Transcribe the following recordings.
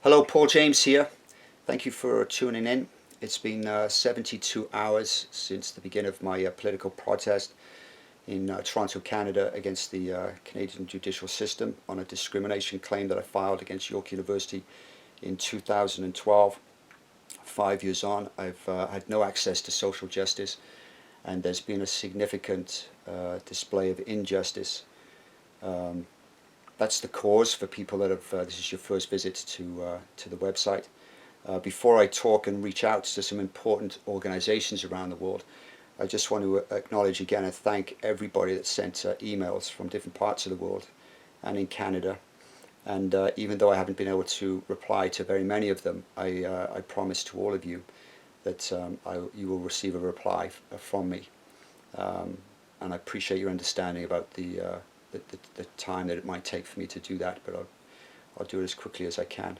Hello, Paul James here. Thank you for tuning in. It's been 72 hours since the beginning of my political protest in Toronto, Canada against the Canadian judicial system on a discrimination claim that I filed against York University in 2012. 5 years on, I've had no access to social justice, and there's been a significant display of injustice. Um, that's the cause for people that have, this is your first visit to the website. Before I talk and reach out to some important organizations around the world, I just want to acknowledge again and thank everybody that sent emails from different parts of the world and in Canada. And even though I haven't been able to reply to very many of them, I promise to all of you that you will receive a reply from me. And I appreciate your understanding about the time that it might take for me to do that, but I'll do it as quickly as I can.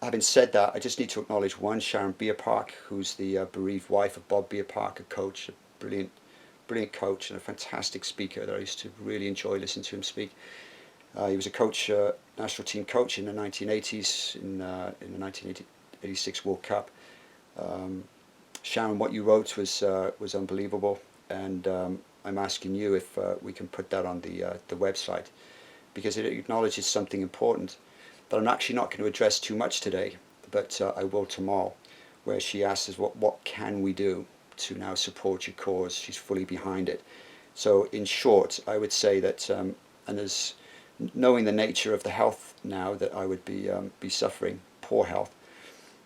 Having said that, I just need to acknowledge one, Sharon Bierpark, who's the bereaved wife of Bob Bierpark, a coach, a brilliant coach and a fantastic speaker that I used to really enjoy listening to him speak. He was a coach, national team coach in the 1980s, in the 1986 World Cup. Sharon, what you wrote was unbelievable, and I'm asking you if we can put that on the website, because it acknowledges something important that I'm actually not going to address too much today, but I will tomorrow, where she asks us what can we do to now support your cause. She's fully behind it. So in short, I would say that, and as knowing the nature of the health now that I would be suffering, poor health,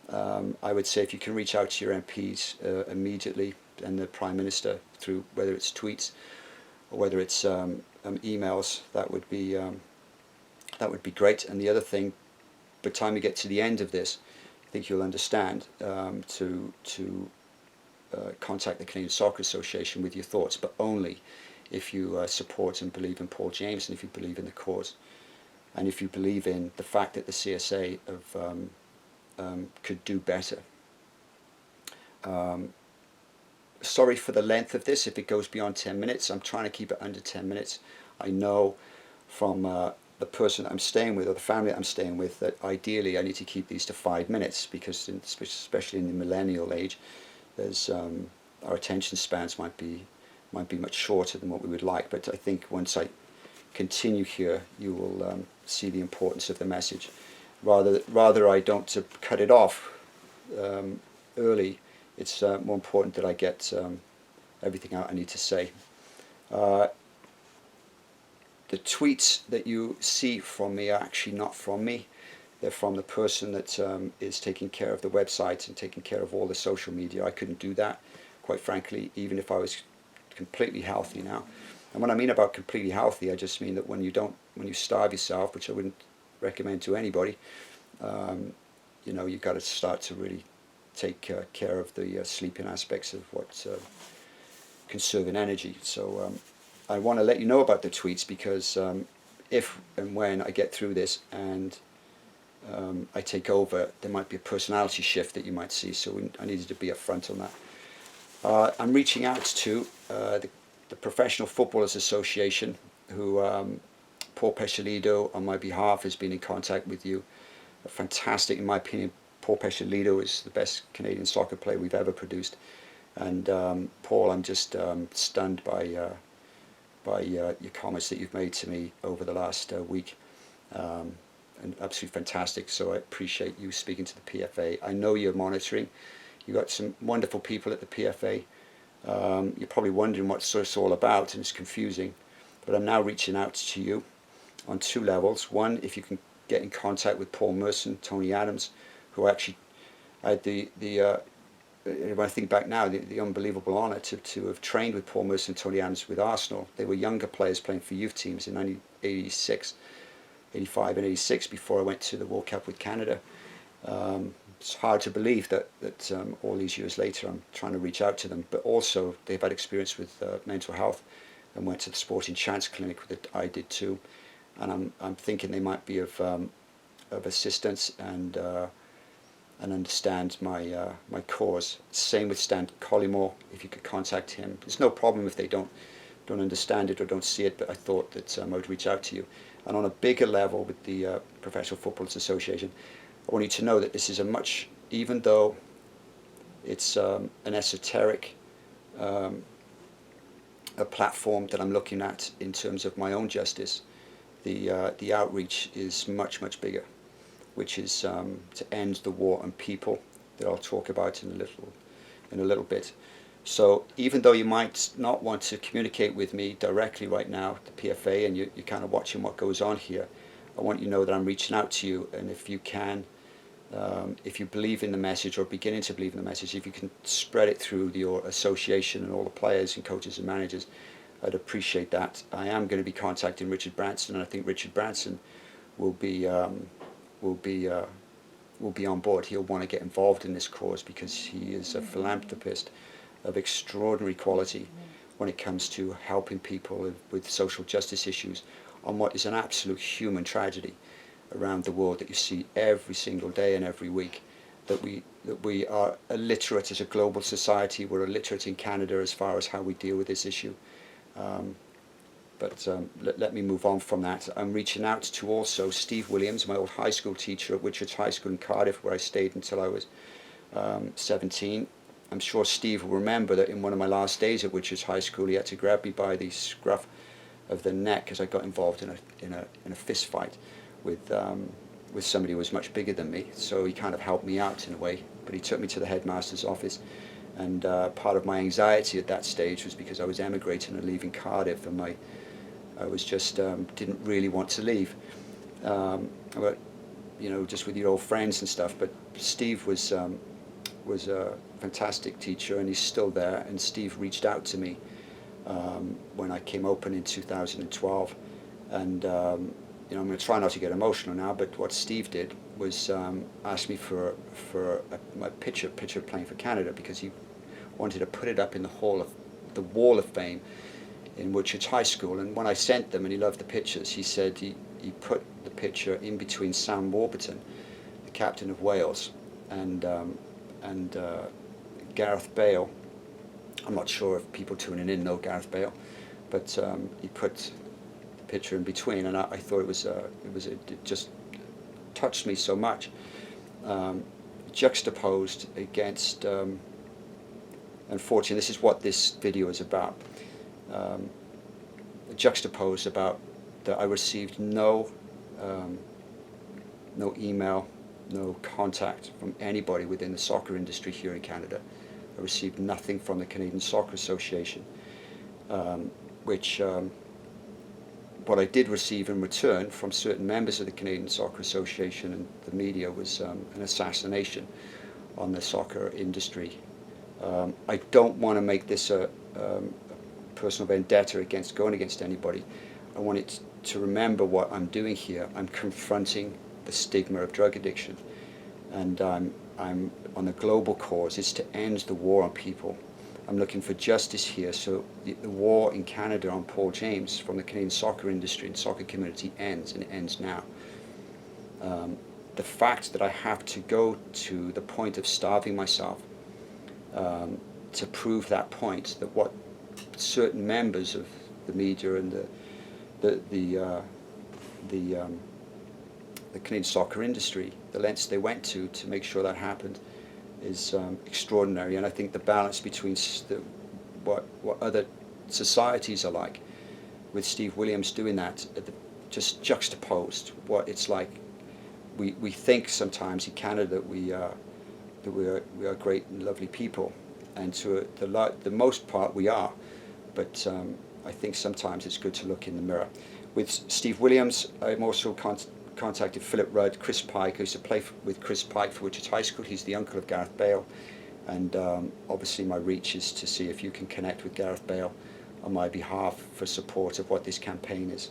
I would say if you can reach out to your MPs immediately and the Prime Minister through whether it's tweets or whether it's emails, that would be great. And the other thing, by the time we get to the end of this, I think you'll understand to contact the Canadian Soccer Association with your thoughts, but only if you support and believe in Paul James, and if you believe in the cause, and if you believe in the fact that the CSA could do better. Sorry for the length of this if it goes beyond 10 minutes. I'm trying to keep it under 10 minutes. I know from the person that I'm staying with, or the family that I'm staying with, that ideally I need to keep these to 5 minutes, because especially in the millennial age, there's our attention spans might be much shorter than what we would like. But I think once I continue here, you will see the importance of the message. Rather I don't cut it off early. It's more important that I get everything out I need to say. The tweets that you see from me are actually not from me. They're from the person that is taking care of the website and taking care of all the social media. I couldn't do that, quite frankly, even if I was completely healthy now. And what I mean about completely healthy, I just mean that when you starve yourself, which I wouldn't recommend to anybody, you've got to start to really take care of the sleeping aspects of what's conserving energy. So I want to let you know about the tweets, because if and when I get through this and I take over, there might be a personality shift that you might see. So I needed to be upfront on that. I'm reaching out to the Professional Footballers Association, who Paul Pesciolito on my behalf has been in contact with you. Fantastic, in my opinion. Paul Pesciolito is the best Canadian soccer player we've ever produced, and Paul, I'm just stunned by your comments that you've made to me over the last week, and absolutely fantastic. So I appreciate you speaking to the PFA. I know you're monitoring. You've got some wonderful people at the PFA. You're probably wondering what it's all about, and it's confusing, but I'm now reaching out to you on two levels. One, if you can get in contact with Paul Merson, Tony Adams, who actually had when I think back now, the unbelievable honour to have trained with Paul Merson and Tony Adams with Arsenal. They were younger players playing for youth teams in 1986, 85 and 86 before I went to the World Cup with Canada. It's hard to believe that all these years later I'm trying to reach out to them, but also they've had experience with mental health and went to the Sporting Chance Clinic that I did too, and I'm thinking they might be of assistance and understand my cause. Same with Stan Collymore. If you could contact him, there's no problem if they don't don't understand it or don't see it, but I thought that I would reach out to you. And on a bigger level with the Professional Footballers Association, I want you to know that this is a much, even though it's an esoteric a platform that I'm looking at in terms of my own justice, the outreach is much, much bigger, which is to end the war on people that I'll talk about in a little bit. So even though you might not want to communicate with me directly right now, the PFA, and you're kind of watching what goes on here, I want you to know that I'm reaching out to you, and if you can, if you believe in the message or beginning to believe in the message, if you can spread it through your association and all the players and coaches and managers, I'd appreciate that. I am going to be contacting Richard Branson, and I think Richard Branson will be on board. He'll want to get involved in this cause because he is a philanthropist of extraordinary quality when it comes to helping people with social justice issues on what is an absolute human tragedy around the world that you see every single day and every week. That we are illiterate as a global society. We're illiterate in Canada as far as how we deal with this issue. Let me move on from that. I'm reaching out to also Steve Williams, my old high school teacher at Whitchurch High School in Cardiff, where I stayed until I was 17. I'm sure Steve will remember that in one of my last days at Whitchurch High School, he had to grab me by the scruff of the neck as I got involved in a fist fight with somebody who was much bigger than me. So he kind of helped me out in a way, but he took me to the headmaster's office. And part of my anxiety at that stage was because I was emigrating and leaving Cardiff, and I was just didn't really want to leave. But just with your old friends and stuff. But Steve was a fantastic teacher, and he's still there. And Steve reached out to me when I came open in 2012, and I'm going to try not to get emotional now. But what Steve did was ask me for my picture playing for Canada, because he wanted to put it up in the Wall of Fame in Whitchurch High School. And when I sent them, and he loved the pictures, he said he put the picture in between Sam Warburton, the captain of Wales, and Gareth Bale. I'm not sure if people tuning in know Gareth Bale, but he put the picture in between, and I thought it just touched me so much. Juxtaposed against, unfortunately, this is what this video is about. Juxtaposed about that I received no email, no contact from anybody within the soccer industry here in Canada. I received nothing from the Canadian Soccer Association, which what I did receive in return from certain members of the Canadian Soccer Association and the media was an assassination on the soccer industry. I don't want to make this a personal vendetta going against anybody. I want it to remember what I'm doing here. I'm confronting the stigma of drug addiction, and I'm on the global cause. It's to end the war on people. I'm looking for justice here, so the war in Canada on Paul James from the Canadian soccer industry and soccer community ends, and it ends now. The fact that I have to go to the point of starving myself to prove that point, that what certain members of the media and the Canadian soccer industry, the lengths they went to make sure that happened, is extraordinary. And I think the balance between what other societies are like, with Steve Williams doing that, just juxtaposed what it's like. We think sometimes in Canada that we are great and lovely people, and to the most part we are, but I think sometimes it's good to look in the mirror. With Steve Williams, I'm also contacted Philip Rudd, Chris Pike. I used to play with Chris Pike for Whitchurch High School. He's the uncle of Gareth Bale, and obviously my reach is to see if you can connect with Gareth Bale on my behalf for support of what this campaign is.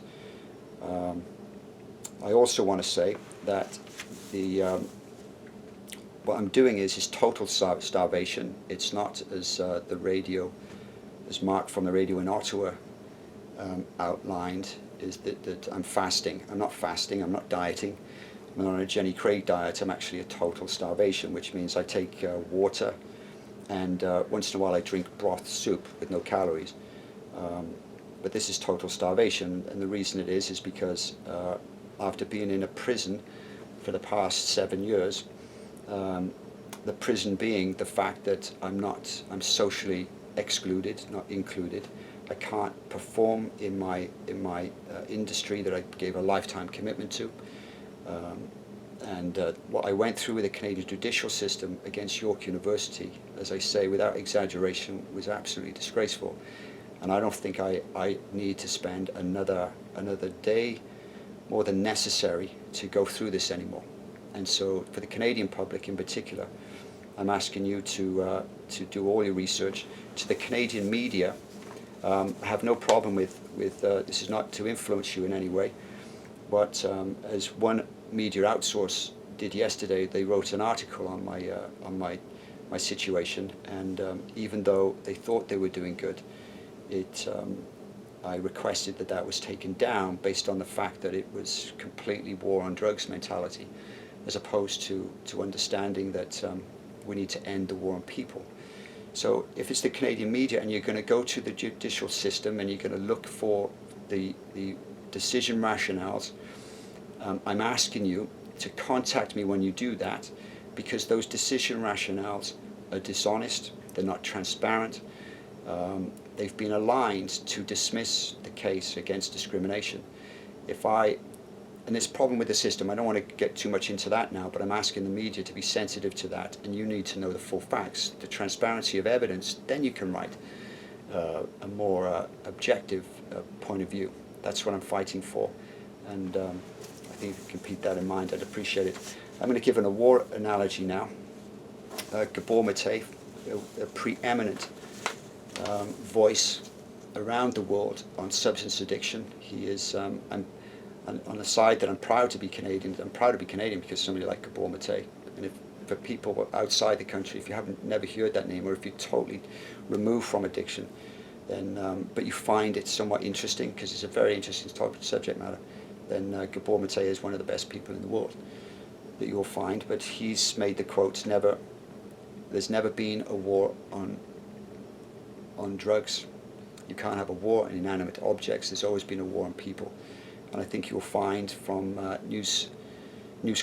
I also want to say that what I'm doing is total starvation. It's not as as Mark from the radio in Ottawa outlined, is that I'm fasting. I'm not fasting, I'm not dieting. I'm not on a Jenny Craig diet. I'm actually a total starvation, which means I take water, and once in a while I drink broth soup with no calories. but this is total starvation, and the reason it is because after being in a prison for the past 7 years, the prison being the fact that I'm socially excluded, not included. I can't perform in my industry that I gave a lifetime commitment to. And what I went through with the Canadian judicial system against York University, as I say, without exaggeration, was absolutely disgraceful. And I don't think I need to spend another day more than necessary to go through this anymore. And so for the Canadian public in particular, I'm asking you to do all your research. To the Canadian media, I have no problem with this is not to influence you in any way, but as one media outsource did yesterday, they wrote an article on my situation, and even though they thought they were doing good, I requested that was taken down based on the fact that it was completely war on drugs mentality, as opposed to understanding that we need to end the war on people. So if it's the Canadian media and you're going to go to the judicial system and you're going to look for the decision rationales, I'm asking you to contact me when you do that, because those decision rationales are dishonest, they're not transparent, they've been aligned to dismiss the case against discrimination. And this problem with the system, I don't want to get too much into that now, but I'm asking the media to be sensitive to that, and you need to know the full facts, the transparency of evidence, then you can write a more objective point of view. That's what I'm fighting for, and I think if you can keep that in mind, I'd appreciate it. I'm going to give a war analogy now. Gabor Mate, a preeminent voice around the world on substance addiction. He is, on the side that I'm proud to be Canadian. I'm proud to be Canadian because somebody like Gabor Mate. And for people outside the country, if you haven't never heard that name, or if you're totally removed from addiction, then but you find it somewhat interesting because it's a very interesting topic, subject matter, then Gabor Mate is one of the best people in the world that you'll find. But he's made the quote: "There's never been a war on drugs. You can't have a war on inanimate objects. There's always been a war on people." And I think you'll find from news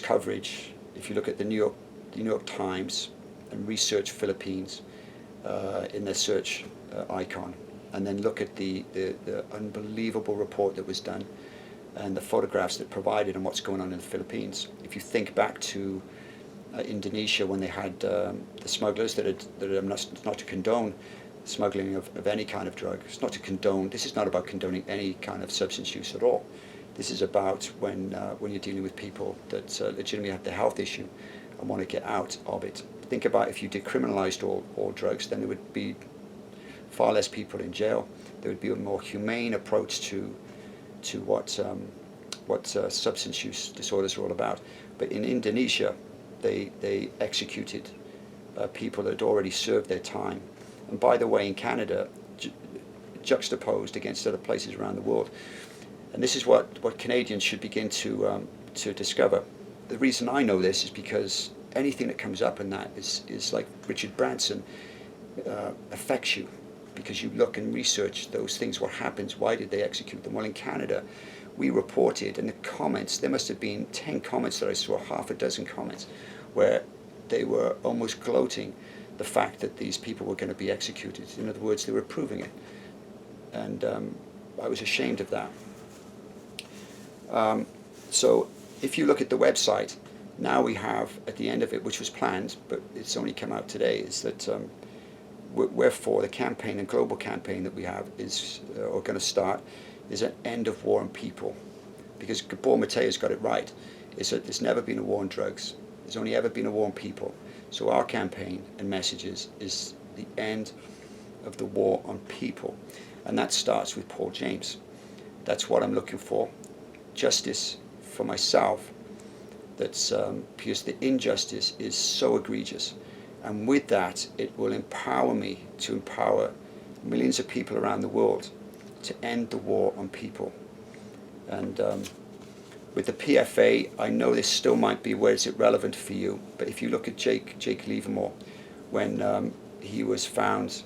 coverage, if you look at the New York Times and research Philippines in their search icon, and then look at the unbelievable report that was done and the photographs that provided on what's going on in the Philippines. If you think back to Indonesia, when they had the smugglers that are not to condone smuggling of any kind of drug. It's not to condone. This is not about condoning any kind of substance use at all. This is about when you're dealing with people that legitimately have the health issue and want to get out of it. Think about if you decriminalized all drugs, then there would be far less people in jail. There would be a more humane approach to what substance use disorders are all about. But in Indonesia, they executed people that had already served their time. And by the way, in Canada, juxtaposed against other places around the world. And this is what Canadians should begin to discover. The reason I know this is because anything that comes up in that is like Richard Branson, affects you, because you look and research those things, what happens, why did they execute them? Well, in Canada, we reported, in the comments, there must have been 10 comments that I saw, half a dozen comments, where they were almost gloating the fact that these people were going to be executed. In other words, they were approving it. And I was ashamed of that. So if you look at the website, now we have, at the end of it, which was planned, but it's only come out today, is that wherefore the campaign and global campaign that we have is, or going to start, is an end of war on people. Because Gabor Mate has got it right. It's that there's never been a war on drugs. There's only ever been a war on people. So our campaign and messages is the end of the war on people. And that starts with Paul James. That's what I'm looking for. Justice for myself. That's because the injustice is so egregious. And with that, it will empower me to empower millions of people around the world to end the war on people. And with the PFA, I know this still might be, where is it relevant for you? But if you look at Jake Livermore, when he was found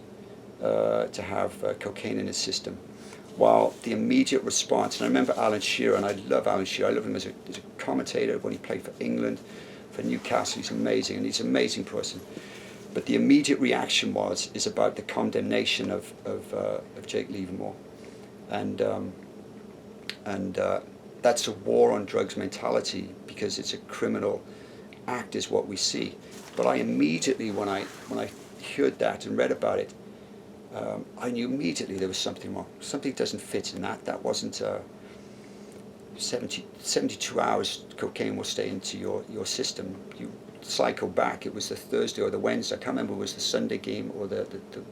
to have cocaine in his system, while the immediate response, and I remember Alan Shearer, and I love Alan Shearer, I love him as a commentator when he played for England, for Newcastle, he's amazing, and he's an amazing person. But the immediate reaction is about the condemnation of Jake Leavenworth, and that's a war on drugs mentality, because it's a criminal act is what we see. But I immediately, when I heard that and read about it, I knew immediately there was something wrong. Something doesn't fit in that. That wasn't 72 hours cocaine will stay into your system. You cycle back, it was the Thursday or the Wednesday, I can't remember if it was the Sunday game or the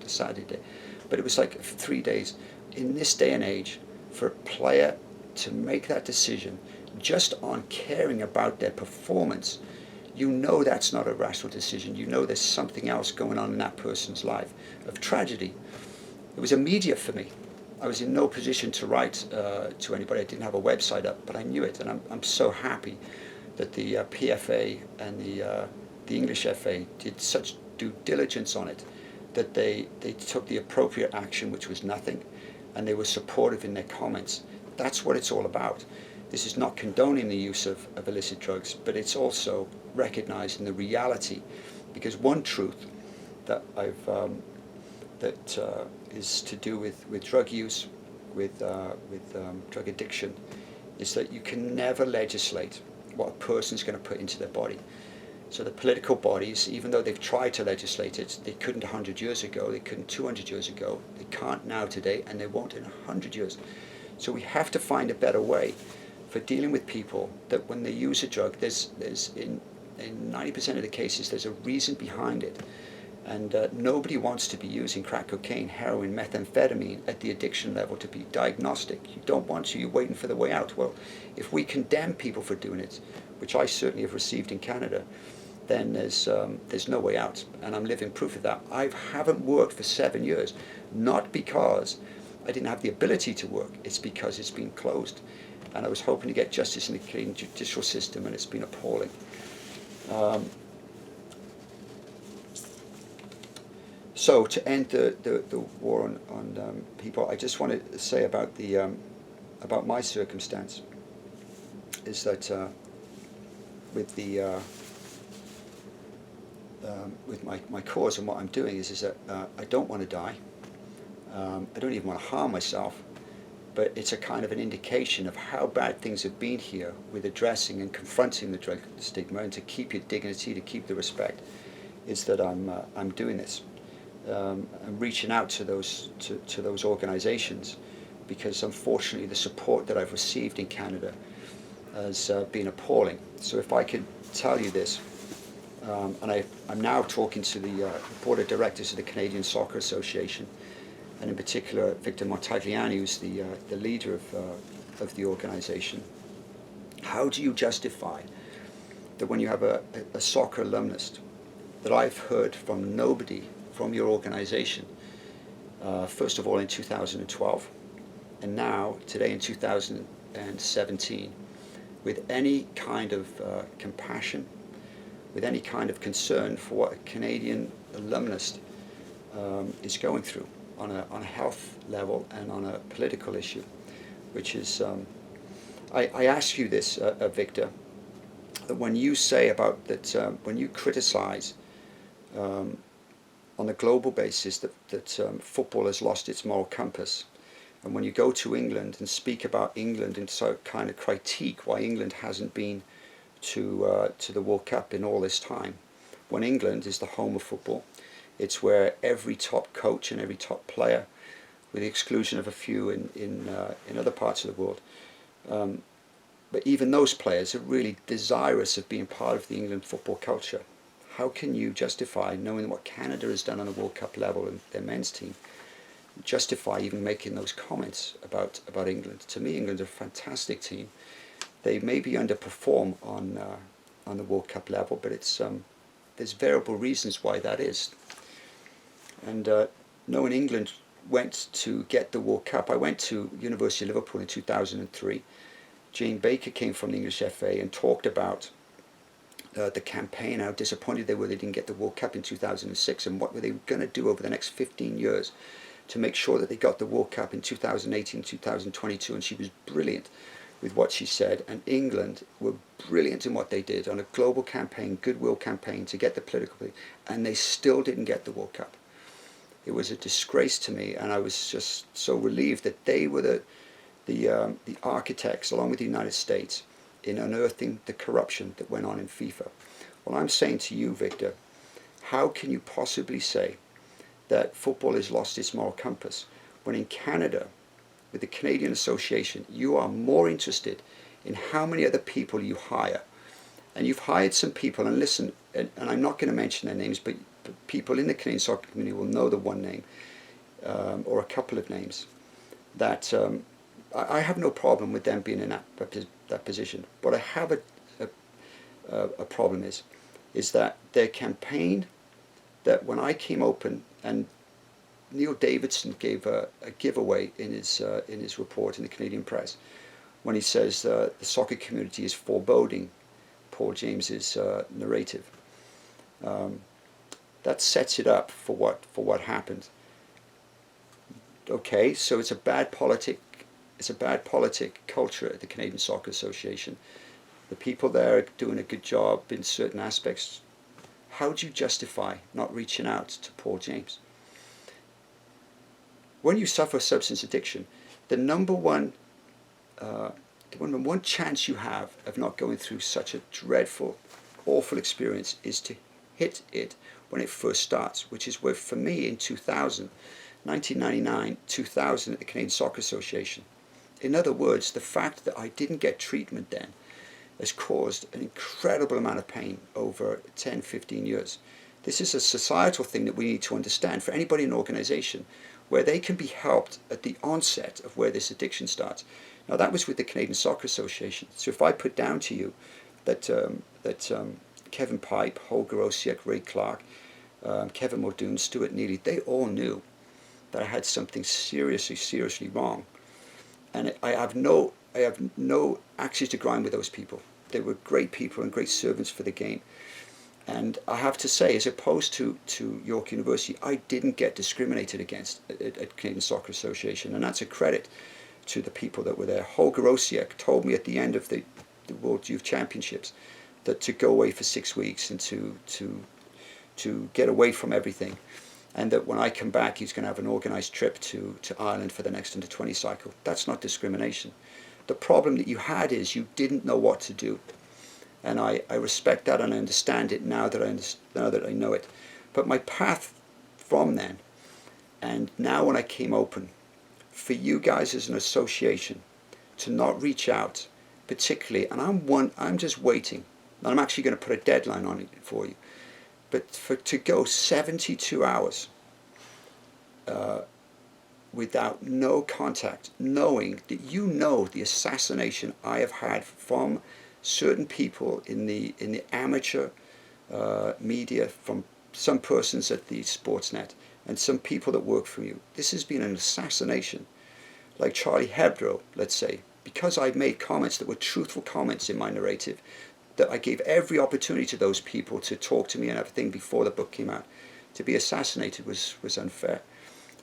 Saturday, but it was like 3 days. In this day and age, for a player to make that decision just on caring about their performance, you know that's not a rational decision. You know there's something else going on in that person's life of tragedy. It was immediate for me. I was in no position to write to anybody. I didn't have a website up, but I knew it, and I'm so happy that the PFA and the English FA did such due diligence on it, that they took the appropriate action, which was nothing, and they were supportive in their comments. That's what it's all about. This is not condoning the use of illicit drugs, but it's also recognizing the reality, because one truth that is to do with drug use, with drug addiction, is that you can never legislate what a person's going to put into their body. So the political bodies, even though they've tried to legislate it, they couldn't 100 years ago, they couldn't 200 years ago, they can't now today, and they won't in 100 years. So we have to find a better way for dealing with people that when they use a drug, there's in 90% of the cases, there's a reason behind it. And nobody wants to be using crack cocaine, heroin, methamphetamine at the addiction level to be diagnostic. You don't want to, you're waiting for the way out. Well, if we condemn people for doing it, which I certainly have received in Canada, then there's no way out. And I'm living proof of that. I haven't worked for 7 years, not because I didn't have the ability to work, it's because it's been closed. And I was hoping to get justice in the Canadian judicial system, and it's been appalling. So to end the war on people, I just want to say about my circumstance is that with my cause and what I'm doing is that I don't want to die. I don't even want to harm myself, but it's a kind of an indication of how bad things have been here with addressing and confronting the drug stigma, and to keep your dignity, to keep the respect, is that I'm doing this. I'm reaching out to those organizations, because unfortunately the support that I've received in Canada has been appalling. So if I could tell you this, and I'm now talking to the board of directors of the Canadian Soccer Association, and in particular Victor Montagliani, who's the leader of the organization. How do you justify that when you have a soccer alumnus that I've heard from nobody from your organization, first of all in 2012, and now today in 2017, with any kind of compassion, with any kind of concern for what a Canadian alumnus is going through on a health level and on a political issue, which is, I ask you this, Victor, that when you say about that, when you criticize on a global basis that football has lost its moral compass, and when you go to England and speak about England and so kind of critique why England hasn't been to the World Cup in all this time, when England is the home of football, it's where every top coach and every top player, with the exclusion of a few in other parts of the world, but even those players are really desirous of being part of the England football culture. How can you justify, knowing what Canada has done on a World Cup level and their men's team, justify even making those comments about England? To me, England are a fantastic team. They maybe underperform on the World Cup level, but it's there's variable reasons why that is. And knowing England went to get the World Cup, I went to University of Liverpool in 2003. Jane Baker came from the English FA and talked about the campaign, how disappointed they were they didn't get the World Cup in 2006, and what were they going to do over the next 15 years to make sure that they got the World Cup in 2018, 2022, and she was brilliant with what she said. And England were brilliant in what they did on a global campaign, goodwill campaign to get the political, and they still didn't get the World Cup. It was a disgrace to me, and I was just so relieved that they were the architects, along with the United States, in unearthing the corruption that went on in FIFA. Well, I'm saying to you, Victor, how can you possibly say that football has lost its moral compass when in Canada, with the Canadian Association, you are more interested in how many other people you hire? And you've hired some people, and listen, and I'm not going to mention their names, but people in the Canadian soccer community will know the one name, or a couple of names, that I have no problem with them being in that position. What I have a problem is that their campaign, that when I came open, and Neil Davidson gave a giveaway in his report in the Canadian press, when he says the soccer community is foreboding Paul James's narrative. That sets it up for what happened. Okay, so it's a bad politic culture at the Canadian Soccer Association. The people there are doing a good job in certain aspects. How do you justify not reaching out to Paul James? When you suffer substance addiction, the number one chance you have of not going through such a dreadful, awful experience is to hit it when it first starts, which is where, for me, in 1999, 2000 at the Canadian Soccer Association. In other words, the fact that I didn't get treatment then has caused an incredible amount of pain over 10, 15 years. This is a societal thing that we need to understand for anybody in an organization, where they can be helped at the onset of where this addiction starts. Now, that was with the Canadian Soccer Association. So if I put down to you that Kevin Pipe, Holger Osiek, Ray Clark, Kevin Muldoon, Stuart Neely, they all knew that I had something seriously wrong. And I have no axes to grind with those people. They were great people and great servants for the game. And I have to say, as opposed to York University, I didn't get discriminated against at Canadian Soccer Association, and that's a credit to the people that were there. Holger Osiek told me at the end of the World Youth Championships that to go away for 6 weeks and to get away from everything, and that when I come back, he's going to have an organised trip to Ireland for the next under-20 cycle. That's not discrimination. The problem that you had is you didn't know what to do. And I respect that, and I understand it now that I know it. But my path from then, and now when I came open, for you guys as an association to not reach out, particularly, and I'm just waiting, and I'm actually going to put a deadline on it for you, but to go 72 hours without no contact, knowing that you know the assassination I have had from certain people in the amateur media, from some persons at the Sportsnet, and some people that work for you. This has been an assassination. Like Charlie Hebdo, let's say, because I've made comments that were truthful comments in my narrative, that I gave every opportunity to those people to talk to me and everything before the book came out. To be assassinated was unfair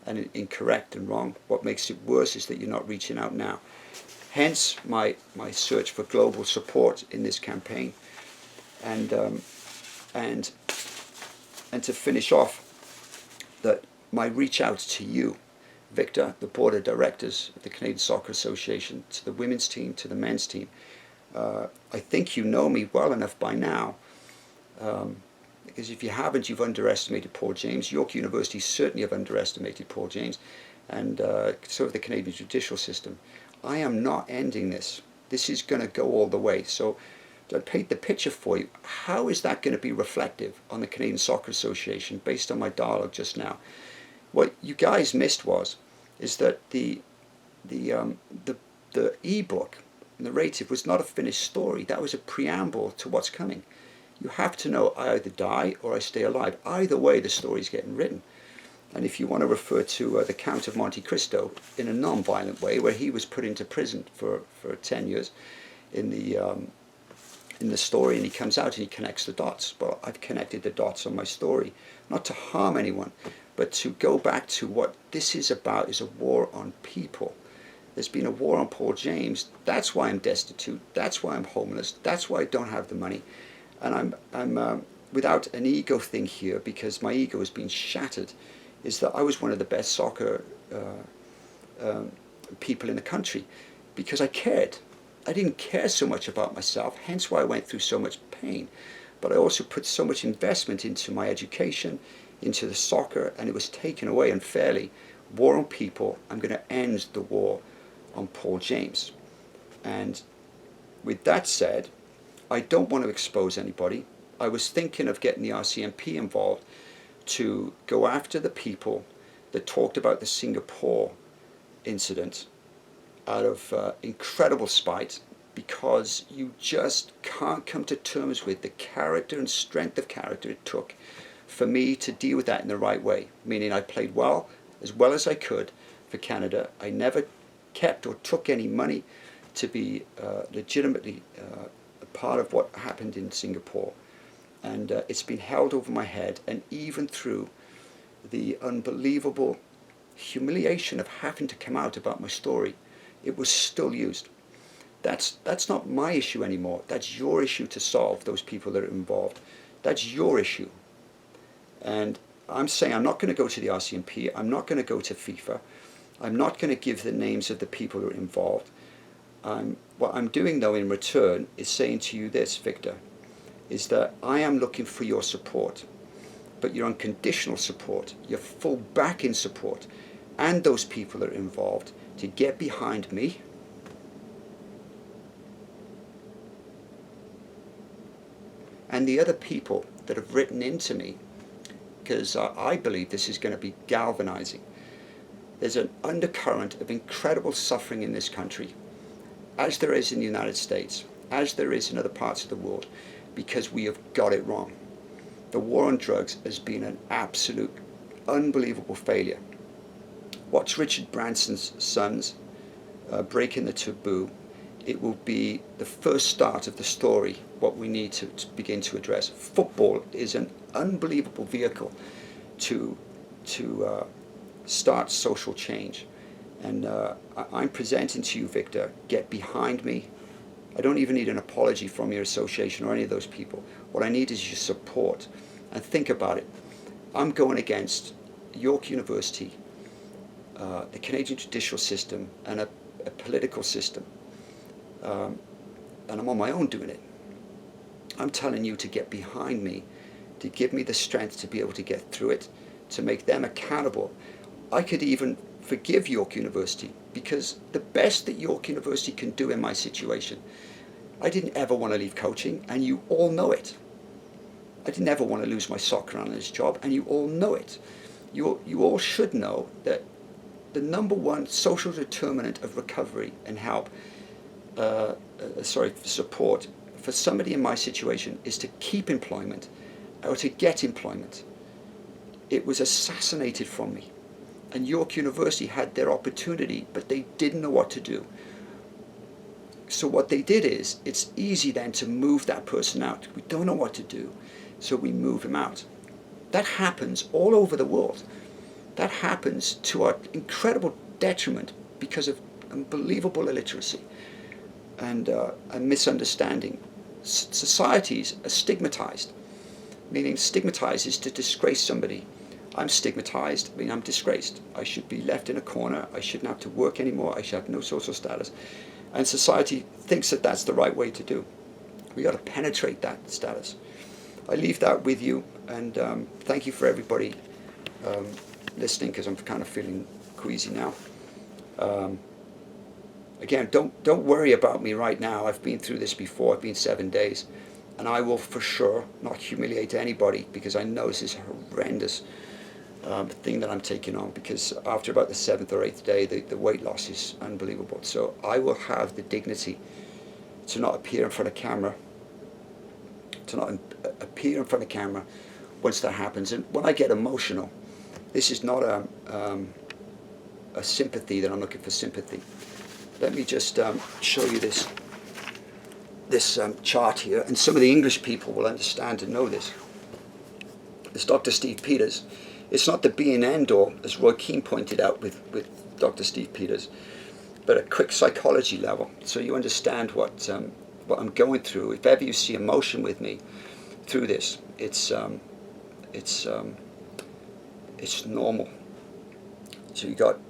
and incorrect and wrong. What makes it worse is that you're not reaching out now. Hence my search for global support in this campaign, and to finish off, that my reach out to you, Victor, the board of directors of the Canadian Soccer Association, to the women's team, to the men's team. I think you know me well enough by now, because if you haven't, you've underestimated Paul James. York University certainly have underestimated Paul James, and so have the Canadian judicial system. I am not ending this. This is going to go all the way. So to paint the picture for you, how is that going to be reflective on the Canadian Soccer Association based on my dialogue just now? What you guys missed is that the e-book narrative was not a finished story. That was a preamble to what's coming. You have to know I either die or I stay alive. Either way, the story's getting written. And if you want to refer to the Count of Monte Cristo in a non-violent way, where he was put into prison for 10 years in the story, and he comes out and he connects the dots. Well, I've connected the dots on my story, not to harm anyone, But to go back to what this is about is a war on people. There's been a war on Paul James. That's why I'm destitute. That's why I'm homeless. That's why I don't have the money. And I'm without an ego thing here, because my ego has been shattered, is that I was one of the best soccer people in the country because I cared. I didn't care so much about myself, hence why I went through so much pain. But I also put so much investment into my education, into the soccer, and it was taken away unfairly. War on people. I'm going to end the war on Paul James. And with that said, I don't want to expose anybody. I was thinking of getting the RCMP involved to go after the people that talked about the Singapore incident out of incredible spite, because you just can't come to terms with the character and strength of character it took for me to deal with that in the right way. Meaning I played well as I could for Canada. I never kept or took any money to be legitimately a part of what happened in Singapore. And it's been held over my head, and even through the unbelievable humiliation of having to come out about my story, it was still used. That's not my issue anymore. That's your issue to solve, those people that are involved. That's your issue. And I'm saying I'm not going to go to the RCMP. I'm not going to go to FIFA. I'm not going to give the names of the people who are involved. What I'm doing, though, in return is saying to you this, Victor, is that I am looking for your support, but your unconditional support, your full backing support, and those people that are involved to get behind me and the other people that have written into me, because I believe this is going to be galvanizing. There's an undercurrent of incredible suffering in this country, as there is in the United States, as there is in other parts of the world, because we have got it wrong. The war on drugs has been an absolute, unbelievable failure. Watch Richard Branson's Sons, Breaking the Taboo. It will be the first start of the story, what we need to begin to address. Football is an unbelievable vehicle to start social change. And I'm presenting to you, Victor, get behind me. I don't even need an apology from your association or any of those people. What I need is your support. And think about it. I'm going against York University, the Canadian judicial system, and a political system. And I'm on my own doing it. I'm telling you to get behind me, to give me the strength to be able to get through it, to make them accountable. I could even forgive York University, because the best that York University can do in my situation, I didn't ever want to leave coaching, and you all know it. I didn't ever want to lose my soccer analyst job, and you all know it. You all should know that the number one social determinant of recovery and help, support for somebody in my situation is to keep employment or to get employment. It was assassinated from me. And York University had their opportunity, but they didn't know what to do. So what they did is, it's easy then to move that person out. We don't know what to do, so we move him out. That happens all over the world. That happens to our incredible detriment because of unbelievable illiteracy and misunderstanding. Societies are stigmatized, meaning stigmatized is to disgrace somebody. I'm stigmatized, I mean I'm disgraced. I should be left in a corner, I shouldn't have to work anymore, I should have no social status. And society thinks that that's the right way to do. We got to penetrate that status. I leave that with you, and thank you for everybody listening, because I'm kind of feeling queasy now. Again, don't worry about me right now. I've been through this before. I've been 7 days, and I will for sure not humiliate anybody, because I know this is a horrendous thing that I'm taking on, because after about the 7th or 8th day, the weight loss is unbelievable. So I will have the dignity to not appear in front of camera, once that happens. And when I get emotional, this is not a sympathy that I'm looking for sympathy. Let me just show you this chart here, and some of the English people will understand and know this. This Dr. Steve Peters It's not the be and end all, as Roy Keane pointed out with Dr. Steve Peters, but a quick psychology level, so you understand what I'm going through. If ever you see emotion with me through this, it's normal. So you got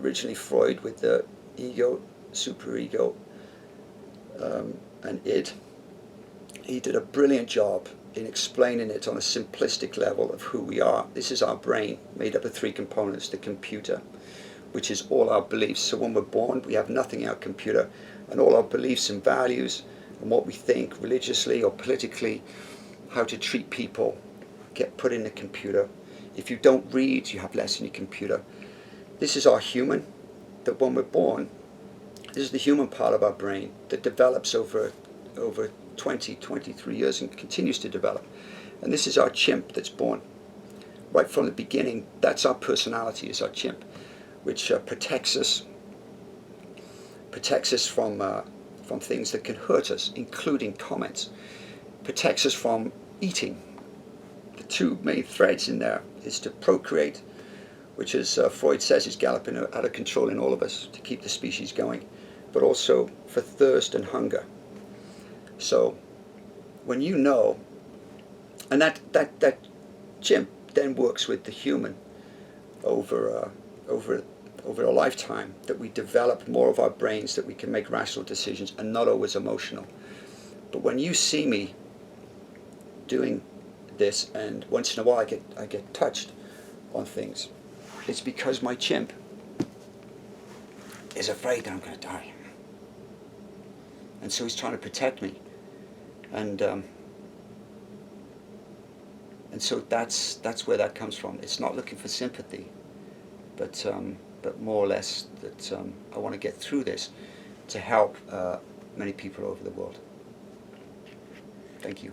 originally Freud with the ego, superego, and id. He did a brilliant job in explaining it on a simplistic level of who we are. This is our brain, made up of three components: the computer, which is all our beliefs. So when we're born, we have nothing in our computer, and all our beliefs and values and what we think religiously or politically, how to treat people, get put in the computer. If you don't read, you have less in your computer. This is our human, that when we're born, this is the human part of our brain that develops over 20, 23 years and continues to develop. And this is our chimp that's born. Right from the beginning, that's our personality, is our chimp, which protects us from things that can hurt us, including comments. Protects us from eating. The two main threads in there is to procreate, which, as Freud says, is galloping out of control in all of us to keep the species going, but also for thirst and hunger. So when you know, and that chimp then works with the human over a lifetime, that we develop more of our brains, that we can make rational decisions and not always emotional. But when you see me doing this, and once in a while I get touched on things, it's because my chimp is afraid that I'm going to die, and so he's trying to protect me, and so that's where that comes from. It's not looking for sympathy, but more or less that I want to get through this to help many people over the world. Thank you.